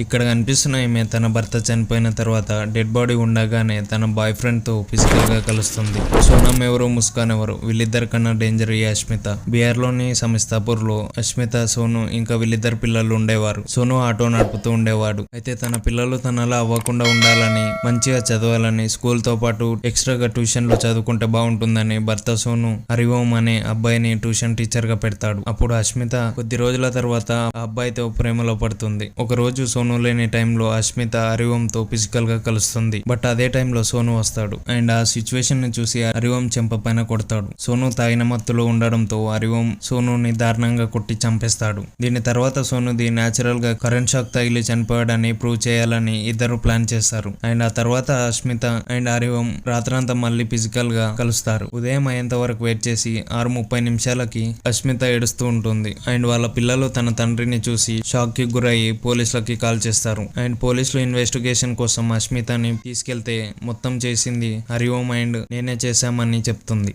ఇక్కడ కనిపిస్తున్న ఈమె తన భర్త చనిపోయిన తర్వాత డెడ్ బాడీ ఉండగానే తన బాయ్ ఫ్రెండ్ తో ఫిజికల్ గా కలుస్తుంది. సోనం ఎవరు, ముస్కాన్ ఎవరు, వీళ్ళిద్దరి కన్నా డేంజర్ ఈ అష్మిత. బీహార్ లోని సమిస్తాపూర్ లో అష్మిత, సోను ఇంకా వీళ్ళిద్దరు పిల్లలు ఉండేవారు. సోను ఆటో నడుపుతూ ఉండేవాడు. అయితే తన పిల్లలు తనలా అవ్వకుండా ఉండాలని, మంచిగా చదవాలని, స్కూల్ తో పాటు ఎక్స్ట్రాగా ట్యూషన్ లో చదువుకుంటే బాగుంటుందని భర్త సోను హరిఓం అనే అబ్బాయిని ట్యూషన్ టీచర్ గా పెడతాడు. అప్పుడు అష్మిత కొద్ది రోజుల తర్వాత ఆ అబ్బాయితో ప్రేమలో పడుతుంది. ఒక రోజు సోను లేని టైంలో అష్మిత హరిఓంతో ఫిజికల్ గా కలుస్తుంది. బట్ అదే టైంలో సోను వస్తాడు అండ్ ఆ సిచ్యువేషన్ ని చూసి హరిఓం చెంప పైన కొడతాడు. సోను తాగిన మత్తులో ఉండడంతో హరిఓం సోనుని దారుణంగా కొట్టి చంపేస్తాడు. దీని తర్వాత సోనుది న్యాచురల్ గా కరెంట్ షాక్ తగిలి చనిపోయాడని ప్రూవ్ చేయాలని ఇద్దరు ప్లాన్ చేస్తారు. అండ్ ఆ తర్వాత అష్మిత అండ్ హరిఓం రాత్రంతా మళ్ళీ ఫిజికల్ గా కలుస్తారు. ఉదయం అయ్యేంత వరకు వెయిట్ చేసి 6:30 అష్మిత ఏడుస్తూ ఉంటుంది. అండ్ వాళ్ళ పిల్లలు తన తండ్రిని చూసి షాక్ కి గురయ్యి పోలీసులకి కాల్ చేస్తారు. అండ్ పోలీసులు ఇన్వెస్టిగేషన్ కోసం అష్మితని తీసుకెళ్తే మొత్తం చేసింది హరిఓం అండ్ నేనే చేశామని చెప్తుంది.